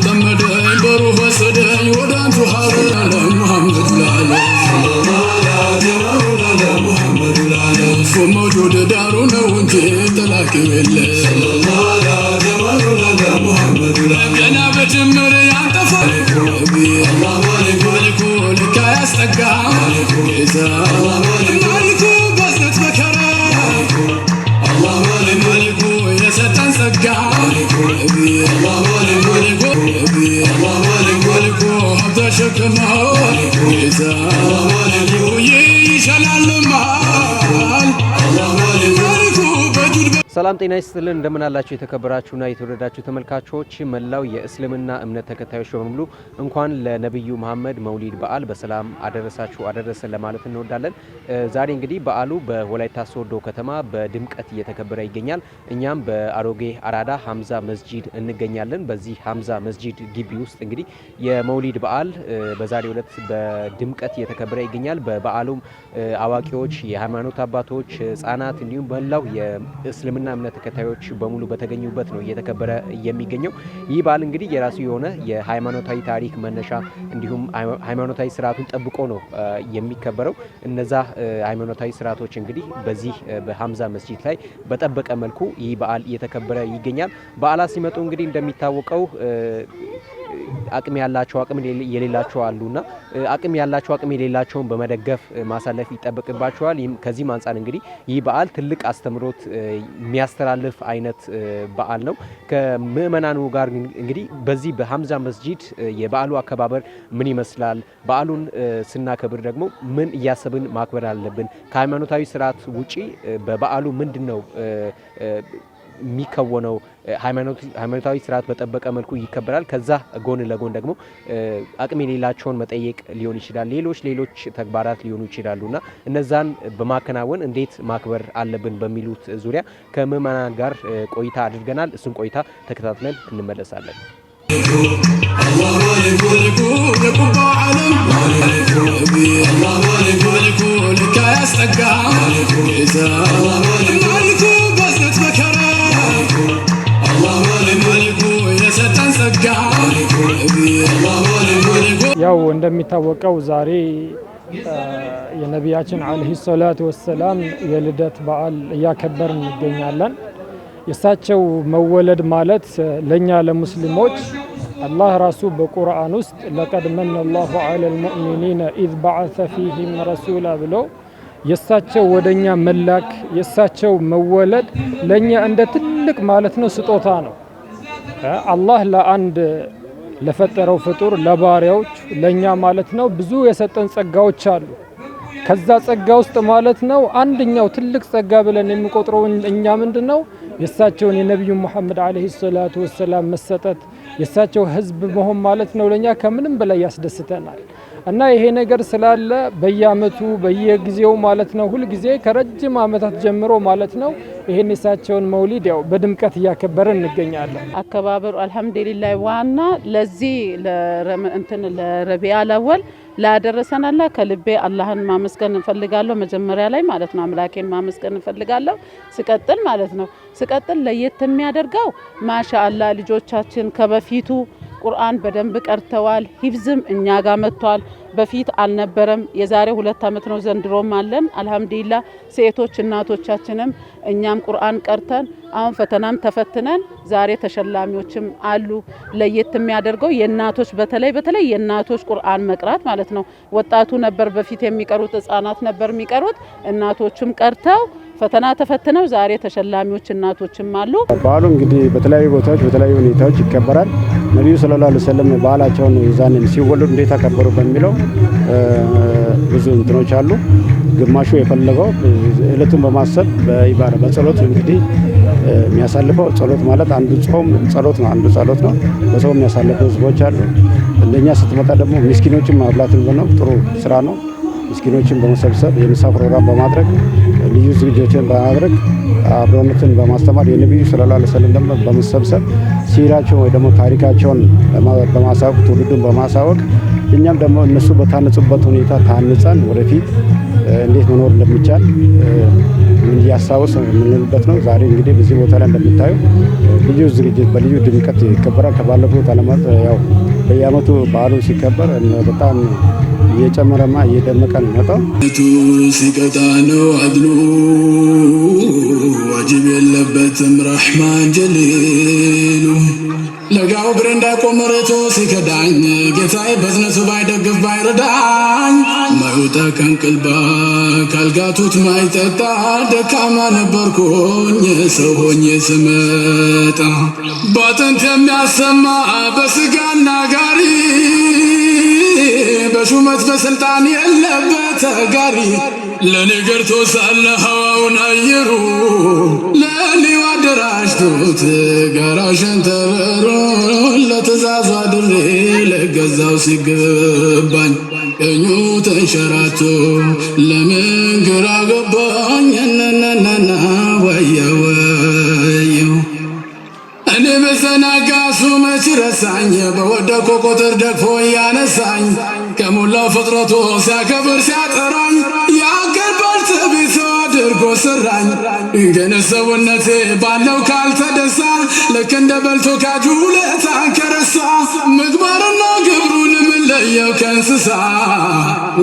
تمدين بروح وسدين ودان تحار محمد العالم محمد العالم فموجود دارنا وانت تلاكي بالله صلى الله على محمد العالم جنابة مريم تفرق ربي الله مالك لك يا استقى الله مالك بسنت بكرة الله مالك يا ستان سقى ربي الله مالك ربي الله مالك هذا شكمه الله مالك يشلال المال الله مالك بجود ሰላም ጤና ይስጥልን እንደምን አላችሁ የተከበራችሁና የተወደዳችሁ ተመልካቾች መላው የእስልምና እምነት ተከታዮች በሙሉ እንኳን ለነብዩ መሐመድ መውሊድ በዓል በሰላም አደረሰን ለማለት እንወዳለን። ዛሬ እንግዲህ በዓሉ በወላይታ ሶዶ ከተማ በድምቀት እየተከበረ ይገኛል። እኛም በአሮጌ አራዳ ሐምዛ መስጂድ እንገኛለን። በዚህ ሐምዛ መስጂድ ግቢ ውስጥ እንግዲህ የመውሊድ በዓል በዛሬው ዕለት በድምቀት እየተከበረ ይገኛል። በበዓሉም አዋቂዎች፣ የሃይማኖት አባቶች፣ ህፃናት እንዲሁም መላው የእስልምና እምነት ተከታዮች በሙሉ በተገኙበት ነው እየተከበረ የሚገኘው። ይህ በዓል እንግዲህ የራሱ የሆነ የሃይማኖታዊ ታሪክ መነሻ እንዲሁም ሃይማኖታዊ ስርዓቱን ጠብቆ ነው የሚከበረው። እነዛ ሃይማኖታዊ ስርዓቶች እንግዲህ በዚህ በሐምዛ መስጂድ ላይ በጠበቀ መልኩ ይህ በዓል እየተከበረ ይገኛል። በዓላት ሲመጡ እንግዲህ እንደሚታወቀው አቅም ያላቸው አቅም የሌላቸው አሉና አቅም ያላቸው አቅም የሌላቸውን በመደገፍ ማሳለፍ ይጠበቅባቸዋል። ከዚህም አንፃር እንግዲህ ይህ በዓል ትልቅ አስተምሮት የሚያስተላልፍ አይነት በዓል ነው። ከምእመናኑ ጋር እንግዲህ በዚህ በሐምዛ መስጂድ የበዓሉ አከባበር ምን ይመስላል፣ በዓሉን ስናከብር ደግሞ ምን እያሰብን ማክበር አለብን፣ ከሃይማኖታዊ ስርዓት ውጪ በበዓሉ ምንድነው የሚከወነው፣ ሃይማኖታዊ ስርዓት በጠበቀ መልኩ ይከበራል። ከዛ ጎን ለጎን ደግሞ አቅም የሌላቸውን መጠየቅ ሊሆን ይችላል፣ ሌሎች ተግባራት ሊሆኑ ይችላሉና እነዛን በማከናወን እንዴት ማክበር አለብን በሚሉት ዙሪያ ከምእመናን ጋር ቆይታ አድርገናል። እሱን ቆይታ ተከታትለን እንመለሳለን። الله مالك يقب عالم الله مالك لك يا استقى الله مالك بسنت بكرة الله مالك يا ستان سقى الله مالك ያው እንደሚታወቀው ዛሬ የነቢያችን አለይሂ ሰላቱ ወሰላም የልደት በዓል እያከበርን እንገኛለን። የሳቸው መወለድ ማለት ለኛ ለሙስሊሞች አላህ ራሱ በቁርአን ውስጥ ለቀድ መነ አላሁ ዐለል ሙእሚኒነ ኢዝ በዐሰ ፊሂም ረሱላ ብሎ የሳቸው ወደኛ መላክ የሳቸው መወለድ ለኛ እንደ ትልቅ ማለት ነው ስጦታ ነው። አላህ ለአንድ ለፈጠረው ፍጡር ለባሪያዎች ለኛ ማለት ነው ብዙ የሰጠን ጸጋዎች አሉ። ከዛ ጸጋ ውስጥ ማለት ነው አንደኛው ትልቅ ጸጋ ብለን የሚቆጥረው እኛ ምንድነው የሳቸውን የነብዩ መሐመድ አለይሂ ሰላቱ ወሰላም መሰጠት የሳቸው ህዝብ መሆን ማለት ነው ለኛ ከምንም በላይ ያስደስተናል። እና ይሄ ነገር ስላለ በየአመቱ በየጊዜው ማለት ነው ሁሉ ጊዜ ከረጅም አመታት ጀምሮ ማለት ነው ይሄን የሳቸውን መውሊድ ያው በድምቀት እያከበረን እንገኛለን። አከባበሩ አልহামዱሊላህ ዋና ለዚህ ለረቢዓ አልአወል ላደረሰን አላህ ከልቤ አላህን ማመስገን እንፈልጋለሁ። መጀመሪያ ላይ ማለት ነው አምላኬን ማመስገን እንፈልጋለሁ። ስቀጥል ለየት የሚያደርገው ማሻአላህ ልጆቻችን ከበፊቱ ቁርአን በደንብ ቀርተዋል። ሂፍዝም እኛ ጋር መጥቷል። በፊት አልነበረም። የዛሬ 2 አመት ነው ዘንድሮም አለን አልহামዱሊላህ። ሴቶች እናቶቻችንም እኛም ቁርአን ቀርተን አሁን ፈተናም ተፈትነን ዛሬ ተሸላሚዎችም አሉ። ለየት የሚያደርገው የእናቶች በተለይ የእናቶች ቁርአን መቅራት ማለት ነው። ወጣቱ ነበር በፊት የሚቀሩት ህፃናት ነበር የሚቀሩት። እናቶችም ቀርተው ፈተና ተፈትነው ዛሬ ተሸላሚዎች እናቶችም አሉ። በዓሉ እንግዲህ በተለያዩ ቦታዎች በተለያዩ ሁኔታዎች ይከበራል። ነብዩ ሰለላሁ ዐለይሂ ወሰለም በዓላቸውን ዛንን ሲወለዱ እንዴት አከበሩ በሚለው ብዙ እንትኖች አሉ። ግማሹ የፈለገው እለቱን በማሰብ በኢባዳ በጸሎት እንግዲህ የሚያሳልፈው ጸሎት ማለት አንዱ ጾም ጸሎት ነው። በጾም የሚያሳልፉ ህዝቦች አሉ። እንደኛ ስትመጣ ደግሞ ምስኪኖችን ማብላት ነው ጥሩ ስራ ነው። ምስኪኖችን በመሰብሰብ የምሳ ፕሮግራም በማድረግ ልዩ ዝግጅቶችን በማድረግ አብሮነትን በማስተማር የነብዩ ሰለላሁ ዐለይሂ ወሰለም ደግሞ በመሰብሰብ ሲራቸው ወይ ደግሞ ታሪካቸውን በማሳወቅ ትውልዱን በማሳወቅ እኛም ደግሞ እነሱ በታነጹበት ሁኔታ ታንጸን ወደፊት እንዴት መኖር እንደሚቻል ምን ያሳውስ የምንልበት ነው። ዛሬ እንግዲህ በዚህ ቦታ ላይ እንደምታዩ ልዩ ዝግጅት በልዩ ድምቀት ይከበራል። ከባለፉት ዓመታት ያው በየዓመቱ በዓሉ ሲከበር በጣም እየጨመረማ እየደመቀ ነው የሚመጣው። ሲቀጣ ነው አድሉ ዋጅብ የለበትም ረሕማን ጀሊሉ ለጋው እግሬ እንዳይቆም መሬቱ ሲከዳኝ ጌታዬ በዝነቱ ባይደግፍ ባይረዳኝ ማይወጣ ከእንቅልባ ካልጋቱት ማይጠጣ ደካማ ነበርኩኝ ሰው ሆኜ ስመጣ ባጥንት የሚያሰማ በስጋና ጋሪ በሹመት በስልጣን የለበት ጋሪ ለኔ ገርቶ ሳለ ሀዋውን አየሩ ለኔው አደራጅቶት ጋራሽን ተበሮ ለትእዛዙ አድሬ ለገዛው ሲገባኝ ቀኙ ተንሸራቶ ለምን ግራ ገባኝ ነነነና ወየወየው እኔ በዘናጋሱ መች ረሳኝ በወደቆ ቁጥር ደግፎ ያነሳኝ ከሞላው ፍጥረቱ ሲያከብር ሲያጠራኝ የአገር ባልተቤት ሰው አድርጎ ሰራኝ። ግን ሰውነቴ ባለው ካልተደሳ ልክ እንደ በልቶ ካጁ ውለታን ከረሳ ምግባርና ግብሩን ምን ለየው ከእንስሳ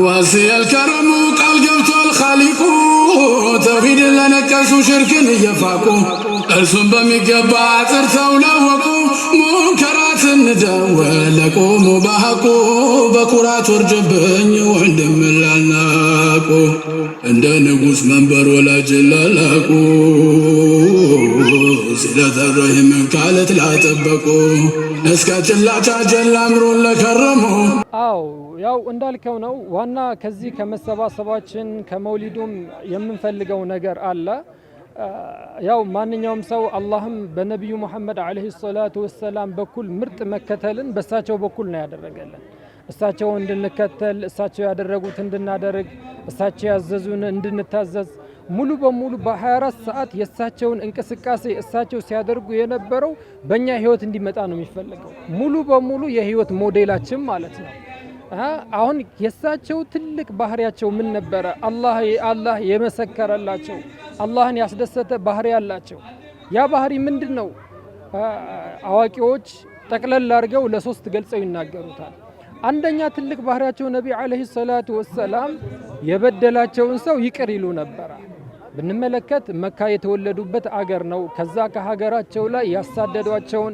ዋሲየል ከረሙ ቃል ገብቷል ኻሊቁ ተውሂድን ለነቀሱ ሽርክን እየፋቁ እርሱን በሚገባ አጥርተው ላወቁ ሙንከራትን ደወለ ቆሙ በሐቁ በኩራት ወርጀብኝ ወንድም ላልናቁ እንደ ንጉሥ መንበር ወላጅ ላላቁ ስለተረሂምን ካለት ላጠበቁ እስከ ጭላቻ ጀላምሮን ለከረሙ። አው ያው እንዳልከው ነው። ዋና ከዚህ ከመሰባሰባችን ከመውሊዱም የምንፈልገው ነገር አለ። ያው ማንኛውም ሰው አላህም በነብዩ መሐመድ አለይሂ ሰላቱ ወሰላም በኩል ምርጥ መከተልን በእሳቸው በኩል ነው ያደረገልን። እሳቸው እንድንከተል፣ እሳቸው ያደረጉት እንድናደርግ፣ እሳቸው ያዘዙን እንድንታዘዝ ሙሉ በሙሉ በ24 ሰዓት የእሳቸውን እንቅስቃሴ እሳቸው ሲያደርጉ የነበረው በእኛ ህይወት እንዲመጣ ነው የሚፈልገው። ሙሉ በሙሉ የህይወት ሞዴላችን ማለት ነው። አሁን የእሳቸው ትልቅ ባህሪያቸው ምን ነበረ? አላህ የመሰከረላቸው አላህን ያስደሰተ ባህሪ ያላቸው ያ ባህሪ ምንድን ነው? አዋቂዎች ጠቅለል አድርገው ለሶስት ገልጸው ይናገሩታል። አንደኛ ትልቅ ባህሪያቸው ነቢ አለይሂ ሰላቱ ወሰላም የበደላቸውን ሰው ይቅር ይሉ ነበረ። ብንመለከት መካ የተወለዱበት አገር ነው። ከዛ ከሀገራቸው ላይ ያሳደዷቸውን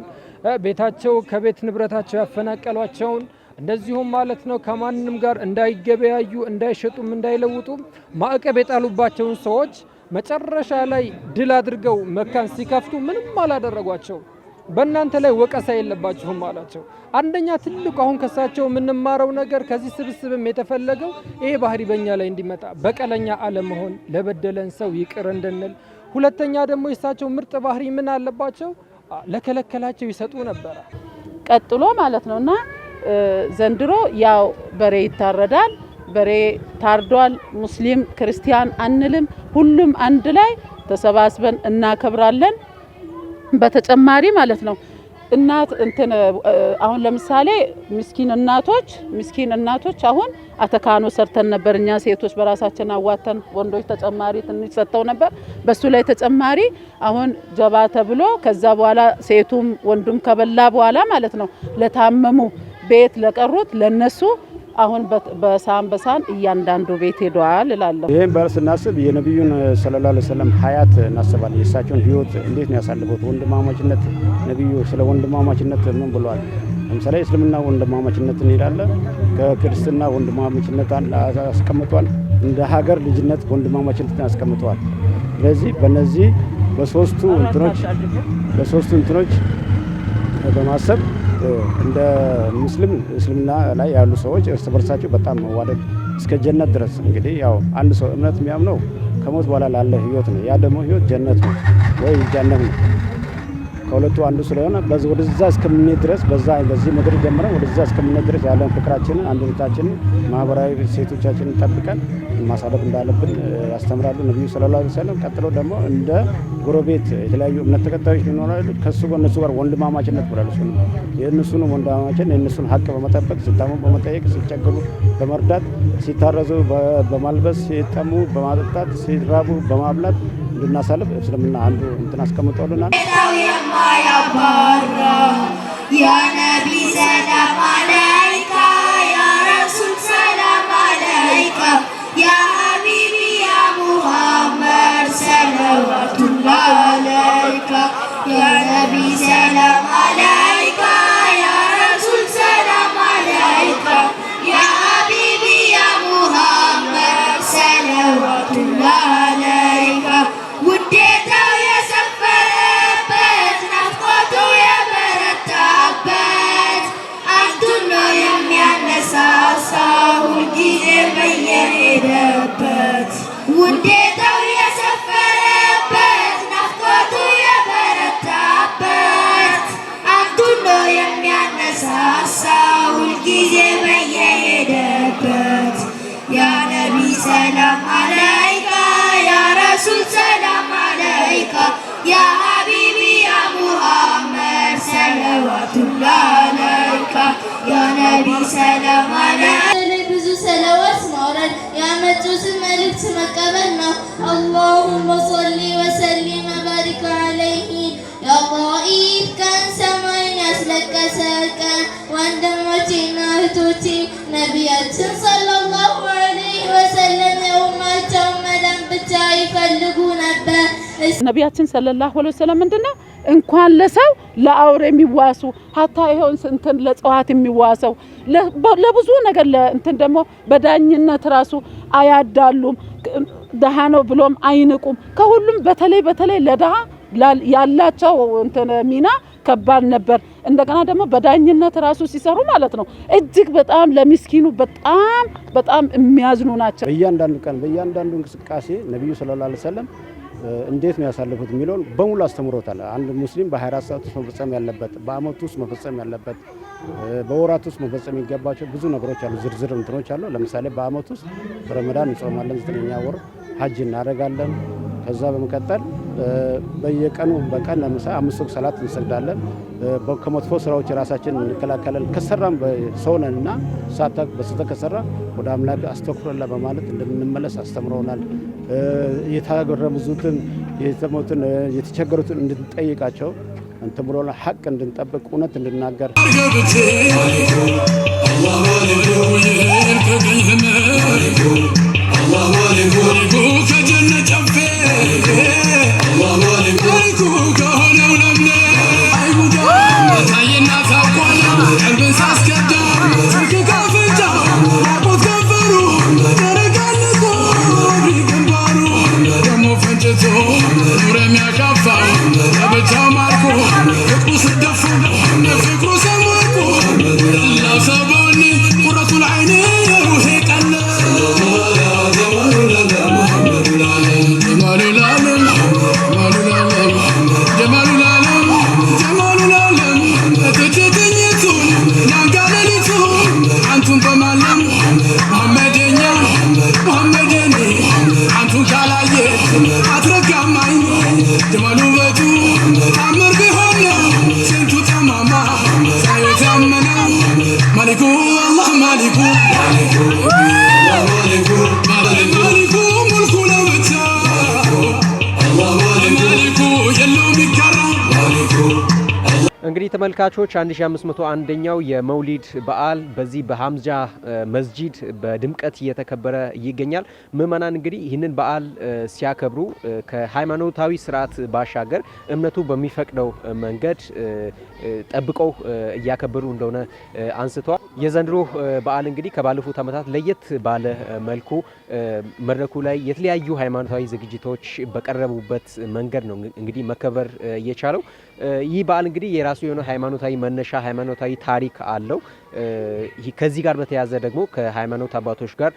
ቤታቸው ከቤት ንብረታቸው ያፈናቀሏቸውን እንደዚሁም ማለት ነው ከማንንም ጋር እንዳይገበያዩ እንዳይሸጡም እንዳይለውጡም ማዕቀብ የጣሉባቸውን ሰዎች መጨረሻ ላይ ድል አድርገው መካን ሲከፍቱ ምንም አላደረጓቸው። በእናንተ ላይ ወቀሳ የለባችሁም አላቸው። አንደኛ ትልቁ አሁን ከሳቸው የምንማረው ነገር ከዚህ ስብስብም የተፈለገው ይሄ ባህሪ በእኛ ላይ እንዲመጣ በቀለኛ አለመሆን፣ ለበደለን ሰው ይቅር እንድንል። ሁለተኛ ደግሞ የሳቸው ምርጥ ባህሪ ምን አለባቸው? ለከለከላቸው ይሰጡ ነበረ። ቀጥሎ ማለት ነውና ዘንድሮ ያው በሬ ይታረዳል። በሬ ታርዷል። ሙስሊም ክርስቲያን አንልም፣ ሁሉም አንድ ላይ ተሰባስበን እናከብራለን። በተጨማሪ ማለት ነው እናት አሁን ለምሳሌ ምስኪን እናቶች አሁን አተካኖ ሰርተን ነበር እኛ ሴቶች በራሳችን አዋተን፣ ወንዶች ተጨማሪ ትንሽ ሰጥተው ነበር። በሱ ላይ ተጨማሪ አሁን ጀባ ተብሎ ከዛ በኋላ ሴቱም ወንዱም ከበላ በኋላ ማለት ነው ለታመሙ ቤት ለቀሩት ለነሱ አሁን በሳን እያንዳንዱ ቤት ሄዷል እላለሁ። ይሄን በርስ እናስብ የነብዩን ሰለላሁ ዐለይሂ ወሰለም ሀያት እናስባለን። የእሳቸውን ህይወት እንዴት ነው ያሳለፉት? ወንድማማችነት ነብዩ ስለ ወንድማማችነት ምን ብለዋል? ለምሳሌ እስልምና ወንድማማችነትን ይላል፣ ከክርስትና ወንድማማችነት አስቀምጧል፣ እንደ ሀገር ልጅነት ወንድማማችነትን አስቀምጧል። ስለዚህ በእነዚህ በሶስቱ እንትኖች በማሰብ እንደ ሙስሊም እስልምና ላይ ያሉ ሰዎች እርስ በርሳቸው በጣም መዋደድ እስከ ጀነት ድረስ እንግዲህ ያው አንድ ሰው እምነት የሚያምነው ከሞት በኋላ ላለ ህይወት ነው። ያ ደግሞ ህይወት ጀነት ነው ወይ ጀነት ነው። ከሁለቱ አንዱ ስለሆነ ወደዛ እስከምንሄድ ድረስ በዚህ ምድር ጀምረን ወደዛ እስከምንሄድ ድረስ ያለን ፍቅራችንን አንድነታችንን ማህበራዊ ሴቶቻችንን ጠብቀን ማሳለፍ እንዳለብን ያስተምራሉ ነብዩ ሰለላሁ ዐለይሂ ወሰለም። ቀጥሎ ደግሞ እንደ ጎረቤት የተለያዩ እምነት ተከታዮች ይኖራሉ። ከነሱ ጋር ወንድማማችነት ብሏል። የእነሱን ወንድማማችን የእነሱን ሀቅ በመጠበቅ ሲታሙ በመጠየቅ ሲቸገሩ በመርዳት ሲታረዙ በማልበስ ሲጠሙ በማጠጣት ሲራቡ በማብላት እንድናሳልፍ እስልምና አንዱ እንትን አስቀምጦልናል። ያ ነቢ ሰላም አለይካ ያ ረሱል ሰላም አለይካ ያ ሀቢቢ ያ ሙሐመድ ሰለዋቱላህ አለይካ ያ ነቢ ሰላም አለይካ ያ ረሱል ሰላም አለይካ ያ ሀቢቢ ያ ሙሐመድ ሰለዋቱላህ አለይካ ውዴታው የሰፈረበት ናፍቆቱ የበረታበት አንቱን ነው የሚያነሳሳው ሁልጊዜ በየሄደበት ውዴታው የሰፈረበት ናፍቆቱ የበረታበት አንቱን ነው የሚያነሳሳው ሁልጊዜ በየሄደበት ያ ነቢ ሰላም አለይካ ያ ረሱል ሰላም አለይካ ያ ሀቢቢ ያ ሙሐመድ ሰለዋቱላህ አለይካ ያ ነቢ ሰላም አለይካ ብዙ ሰለዋት ማውረድ ያመጡትን መልእክት መቀበል ነው። አላሁመ ሶሊ ወሰሊም ወባሪክ ዐለይሂ ያ ጣኢፍ ቀን ሰማይን ያስለቀሰ ቀን ወንድሞቼና እህቶቼ ነቢያችን ሰለላሁ ዐለይሂ ወሰለም የኡማቸውን መዳን ብቻ ይፈልጉ ነበር። ነቢያችን ሰለላሁ ዐለይሂ ወሰለም ምንድነው እንኳን ለሰው ለአውሬ የሚዋሱ ሀታ ይሄው እንትን ለጽዋት የሚዋሰው ለብዙ ነገር እንትን ደግሞ በዳኝነት ራሱ አያዳሉም። ደሃ ነው ብሎም አይንቁም። ከሁሉም በተለይ ለደሃ ያላቸው እንትን ሚና ከባድ ነበር። እንደገና ደግሞ በዳኝነት ራሱ ሲሰሩ ማለት ነው እጅግ በጣም ለሚስኪኑ በጣም የሚያዝኑ ናቸው። በእያንዳንዱ ቀን በእያንዳንዱ እንቅስቃሴ ነብዩ ሰለላሁ ዐለይሂ ወሰለም እንዴት ነው ያሳለፉት የሚለውን በሙሉ አስተምሮታል። አንድ ሙስሊም በ24 ሰዓት ውስጥ መፈጸም ያለበት፣ በአመት ውስጥ መፈጸም ያለበት፣ በወራት ውስጥ መፈጸም የሚገባቸው ብዙ ነገሮች አሉ። ዝርዝር እንትኖች አሉ። ለምሳሌ በአመት ውስጥ ረመዳን እንጾማለን፣ 9ኛ ወር ሀጅ እናደርጋለን። ከዛ በመቀጠል በየቀኑ በቀን ለምሳሌ 5 ወቅት ሰላት እንሰግዳለን። ከመጥፎ ስራዎች ራሳችንን እንከላከላለን። ከሰራም ሰውነንና ሳታክ በስተት ከሰራ ወደ አምላክ አስተክሮላ በማለት እንደምንመለስ አስተምረውናል። የታገረሙትን የተሞቱን የተቸገሩትን እንድንጠይቃቸው እንትን ብሎና ሐቅ እንድንጠብቅ እውነት እንድናገር እንግዲህ ተመልካቾች 1501ኛው የመውሊድ በዓል በዚህ በሐምዛ መስጂድ በድምቀት እየተከበረ ይገኛል። ምእመናን እንግዲህ ይህንን በዓል ሲያከብሩ ከሃይማኖታዊ ስርዓት ባሻገር እምነቱ በሚፈቅደው መንገድ ጠብቀው እያከበሩ እንደሆነ አንስተዋል። የዘንድሮ በዓል እንግዲህ ከባለፉት ዓመታት ለየት ባለ መልኩ መድረኩ ላይ የተለያዩ ሃይማኖታዊ ዝግጅቶች በቀረቡበት መንገድ ነው እንግዲህ መከበር የቻለው። ይህ በዓል እንግዲህ የራሱ የሆነ ሃይማኖታዊ መነሻ ሃይማኖታዊ ታሪክ አለው። ከዚህ ጋር በተያያዘ ደግሞ ከሃይማኖት አባቶች ጋር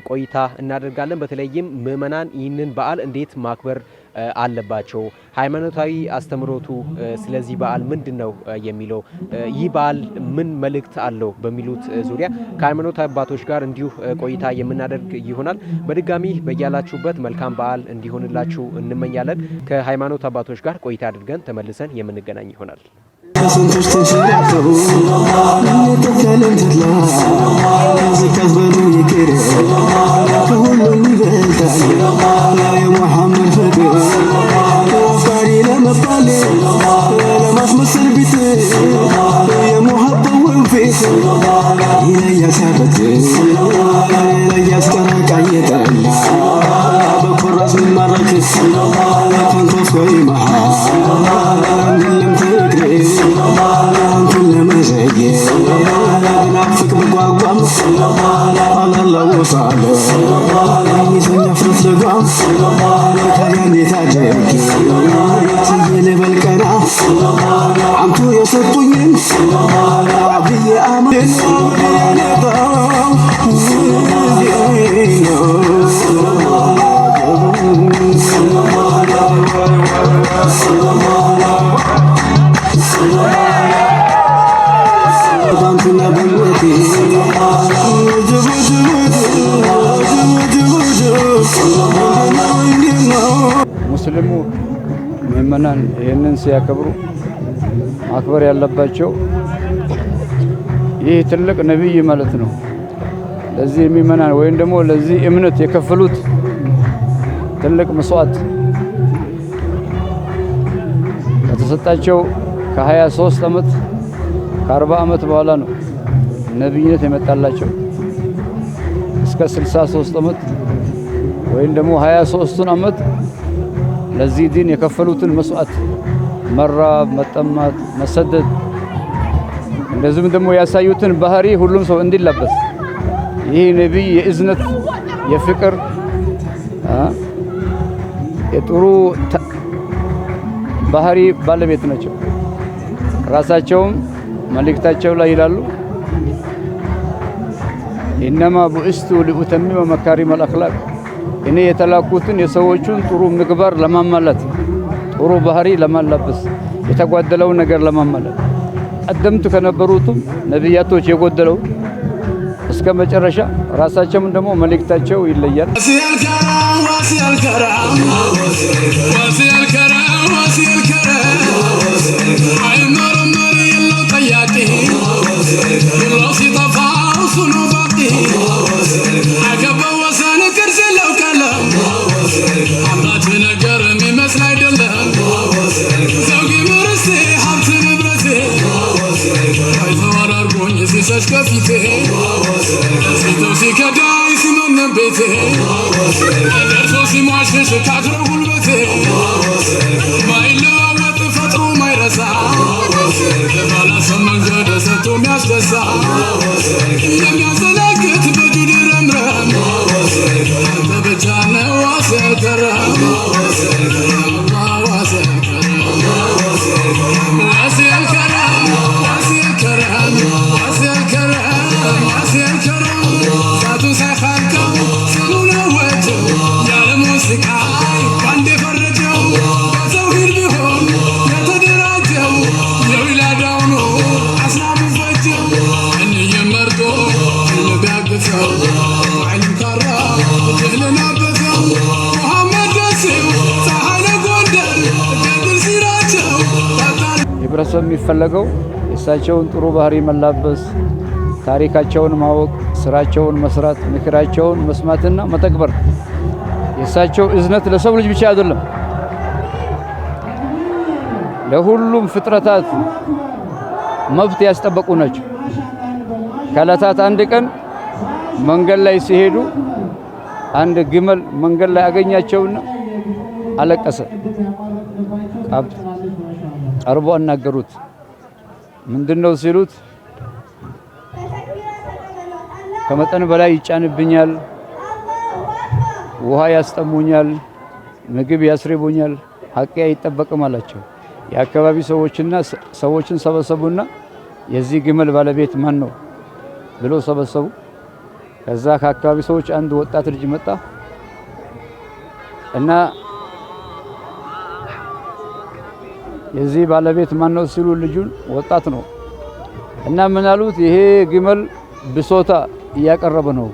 ቆይታ እናደርጋለን። በተለይም ምእመናን ይህንን በዓል እንዴት ማክበር አለባቸው? ሃይማኖታዊ አስተምሮቱ ስለዚህ በዓል ምንድነው የሚለው ይህ በዓል ምን መልእክት አለው በሚሉት ዙሪያ ከሃይማኖት አባቶች ጋር እንዲሁ ቆይታ የምናደርግ ይሆናል። በድጋሚ በያላችሁበት መልካም በዓል እንዲሆንላችሁ እንመኛለን። ከሃይማኖት አባቶች ጋር ቆይታ አድርገን ተመልሰን የምንገናኝ ይሆናል። ስንቶች ተንሸራተው የተከለን ተድላ ዝቀት በሉ ይቅር ከሁሉም ይበልጣል የሙሐመድ ፍቅር አፍቃሪ ለመባል ለማስመሰል ቢት የሙሀባው ወንፊት ይለያል ሲያበት ይለያል ሲቀራቃ እየጠላ በኩራዝ ሚማረክ ከንቶፍ ወይመሃ ምንም ፍቅሬ አንቱን ለመዘየ ናፍቅ ብጓጓም አላላውሳለ ሚሰኛ ፍረት ልጓም ታዲያ እንዴት አድርጌ ትዬ ልበልቀና አንቱ የሰጡኝን ብዬ አምን ነጣው ሙስሊሙ ምእመናን ይህንን ሲያከብሩ ማክበር ያለባቸው ይህ ትልቅ ነብይ ማለት ነው። ለዚህ ምእመናን ወይም ደግሞ ለዚህ እምነት የከፈሉት ትልቅ መስዋዕት ከተሰጣቸው ከ23 ዓመት ከ40 ዓመት በኋላ ነው ነብይነት የመጣላቸው። እስከ 63 ዓመት ወይም ደግሞ 23ቱን ዓመት ለዚህ ዲን የከፈሉትን መስዋዕት መራብ፣ መጠማት፣ መሰደድ እንደዚህም ደግሞ ያሳዩትን ባህሪ ሁሉም ሰው እንዲላበስ ይህ ነብይ የእዝነት የፍቅር የጥሩ ባህሪ ባለቤት ናቸው። ራሳቸውም መልእክታቸው ላይ ይላሉ ኢነማ ቡእስቱ ሊኡተሚመ መካሪመል አኽላቅ እኔ የተላኩትን የሰዎቹን ጥሩ ምግባር ለማሟላት ጥሩ ባህሪ ለማላበስ የተጓደለው ነገር ለማሟላት ቀደምት ከነበሩትም ነብያቶች የጎደለው እስከ መጨረሻ ራሳቸውም ደግሞ መልእክታቸው ይለያል። ህብረተሰብ የሚፈለገው የእሳቸውን ጥሩ ባህሪ መላበስ፣ ታሪካቸውን ማወቅ፣ ስራቸውን መስራት፣ ምክራቸውን መስማትና መተግበር። የእሳቸው እዝነት ለሰው ልጅ ብቻ አይደለም፣ ለሁሉም ፍጥረታት መብት ያስጠበቁ ናቸው። ከዕለታት አንድ ቀን መንገድ ላይ ሲሄዱ አንድ ግመል መንገድ ላይ አገኛቸውና አለቀሰ። ቀርቦ አናገሩት። ምንድነው ሲሉት ከመጠን በላይ ይጫንብኛል፣ ውሃ ያስጠሙኛል፣ ምግብ ያስርቡኛል፣ ሐቄ አይጠበቅም አላቸው። የአካባቢ ሰዎችን ሰበሰቡና የዚህ ግመል ባለቤት ማን ነው ብሎ ሰበሰቡ። ከዛ ከአካባቢ ሰዎች አንድ ወጣት ልጅ መጣ እና የዚህ ባለቤት ማን ነው ሲሉ ልጁን ወጣት ነው እና ምን አሉት ይሄ ግመል ብሶታ እያቀረበ ነው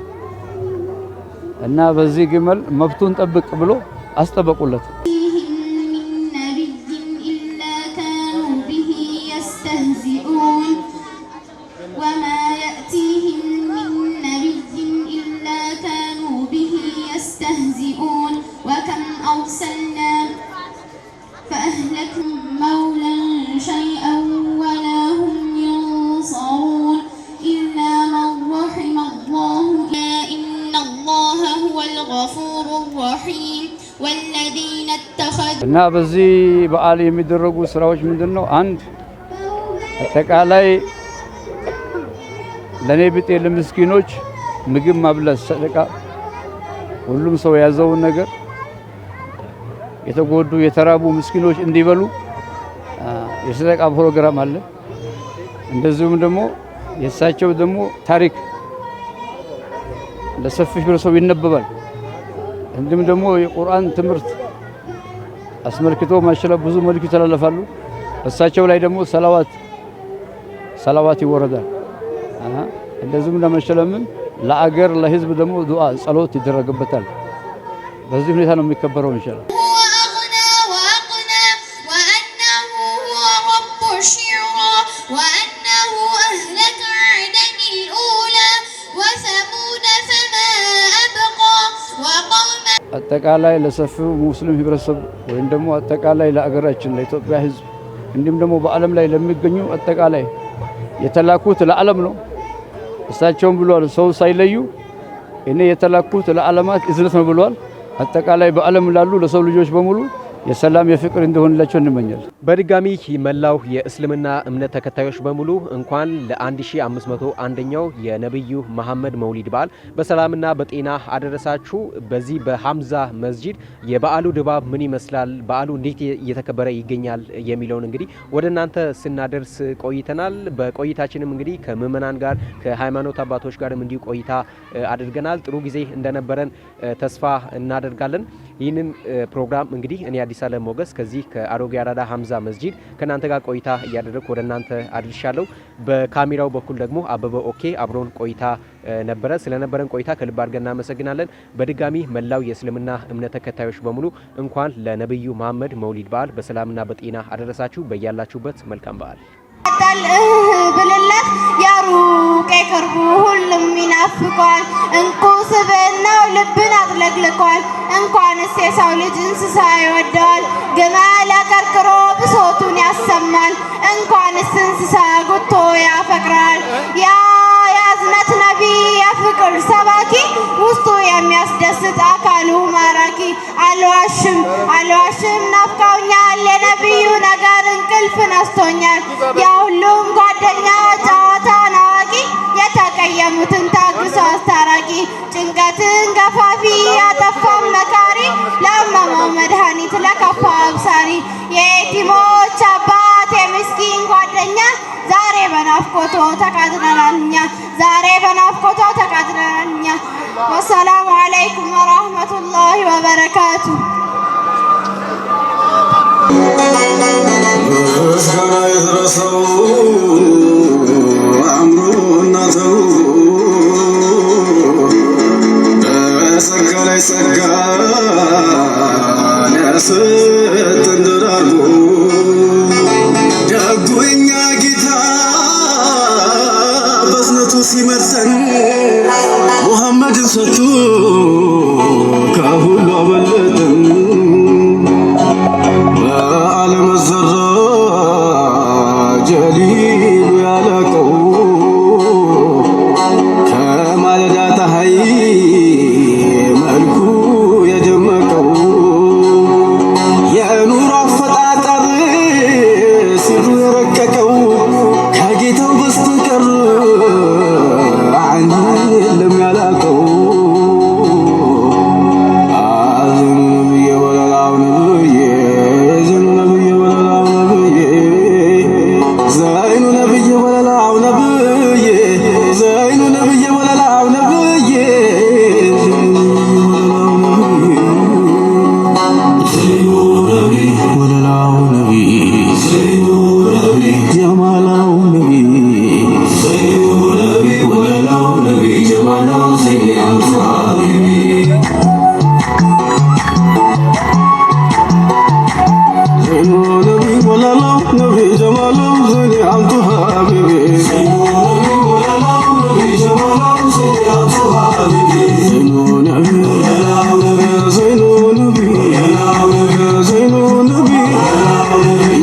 እና በዚህ ግመል መብቱን ጠብቅ ብሎ አስጠበቁለት እና በዚህ በዓል የሚደረጉ ስራዎች ምንድነው አንድ አጠቃላይ ለኔ ብጤ ለምስኪኖች ምግብ ማብላት ሰደቃ ሁሉም ሰው ያዘው ነገር የተጎዱ የተራቡ ምስኪኖች እንዲበሉ የሰደቃ ፕሮግራም አለ እንደዚሁም ደግሞ የሳቸው ደግሞ ታሪክ ለሰፊ ሰው ይነበባል እንዲሁም ደግሞ የቁርአን ትምህርት አስመልክቶ ማሻአላ ብዙ መልእክት ይተላለፋሉ እሳቸው ላይ ደግሞ ሰላዋት ይወረዳል እንደዚሁም ለመሸለምን ለአገር ለህዝብ ደግሞ ዱዓ ጸሎት ይደረግበታል በዚህ ሁኔታ ነው የሚከበረው ኢንሻአላህ አጠቃላይ ለሰፊው ሙስሊም ህብረተሰብ ወይም ደግሞ አጠቃላይ ለአገራችን ለኢትዮጵያ ህዝብ እንዲሁም ደግሞ በአለም ላይ ለሚገኙ አጠቃላይ የተላኩት ለዓለም ነው እሳቸውም ብለዋል ሰው ሳይለዩ እኔ የተላኩት ለዓለማት እዝነት ነው ብለዋል አጠቃላይ በአለም ላሉ ለሰው ልጆች በሙሉ የሰላም የፍቅር እንደሆነላቸው እንመኛለን በድጋሚ መላው የእስልምና እምነት ተከታዮች በሙሉ እንኳን ለ1501ኛው የነብዩ መሐመድ መውሊድ በዓል በሰላምና በጤና አደረሳችሁ በዚህ በሐምዛ መስጂድ የበዓሉ ድባብ ምን ይመስላል በዓሉ እንዴት እየተከበረ ይገኛል የሚለውን እንግዲህ ወደናንተ ስናደርስ ቆይተናል በቆይታችንም እንግዲህ ከምዕመናን ጋር ከሃይማኖት አባቶች ጋርም እንዲሁ ቆይታ አድርገናል ጥሩ ጊዜ እንደነበረን ተስፋ እናደርጋለን ይህንን ፕሮግራም እንግዲህ እኔ አዲስ አለም ሞገስ ከዚህ ከአሮጌ አራዳ ሐምዛ መስጂድ ከናንተ ጋር ቆይታ እያደረኩ ወደናንተ አድርሻለሁ በካሜራው በኩል ደግሞ አበበ ኦኬ አብሮን ቆይታ ነበረ ስለነበረን ቆይታ ከልብ አድርገን እናመሰግናለን በድጋሚ መላው የእስልምና እምነት ተከታዮች በሙሉ እንኳን ለነብዩ መሐመድ መውሊድ በዓል በሰላምና በጤና አደረሳችሁ በያላችሁበት መልካም በዓል ብልለት ያሩቅ የቅርቡ ሁሉም ይናፍቋል እንቁ ስብዕናው ልብን አጥለቅልቋል እንኳንስ የሰው ልጅ እንስሳ ይወደዋል ግመል አቀርቅሮ ብሶቱን ያሰማል እንኳንስ እንስሳ ጉቶ ያፈቅራል ያ የአዝነት ነቢይ የፍቅር ሰባኪ ውስጡ የሚያስደስት አካሉ ማራኪ አልዋሽም ናፍቀውኛል የነቢዩ ነገር እንቅልፍ ነስቶኛል የሁሉም ጓደኛ ጨዋታን አዋቂ የተቀየሙትን ታግሶ አስታራቂ ጭንቀትን ገፋፊ ያጠፋም መካሪ ለአመመው መድኃኒት ለከፋ አብሳሪ የየቲሞች አባት የምስኪን ጓደኛ ዛሬ በናፍቆቶ ተቃጥለናል እኛ ወሰላሙ አለይኩም ወራህመቱላሂ ወበረካቱ ምስጋና ይድረሰው አምሮና ተው በጸጋ ላይ ጸጋ ሊያሰጠን ደራርቦ ደጉ የኛ ጌታ በዝነቱ ሲመርሰን ሙሐመድን ሰጥቶ ከሁሉ አበለጠን በዓለም ዘራ ጀሊሉ ያለቀው ከማለዳ ፀሐይ መልኩ የደመቀው የኑሮ አፈጣጠር ሲሉ የረቀቀው ከጌታው በስተቀር አንድ የለም ያላቀው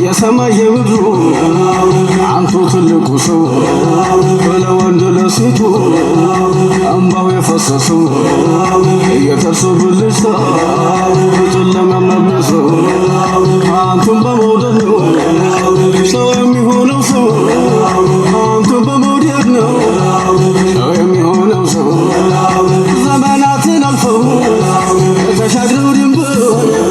የሰማይ የምድሩ አንቱ ትልቁ ሰው ለወንድ ለሴቱ አምባው የፈሰሰው የከርሱ ብልጭታ ጨለማ የሚያብሰው አንቱን በመውደድ ነው ሰው የሚሆን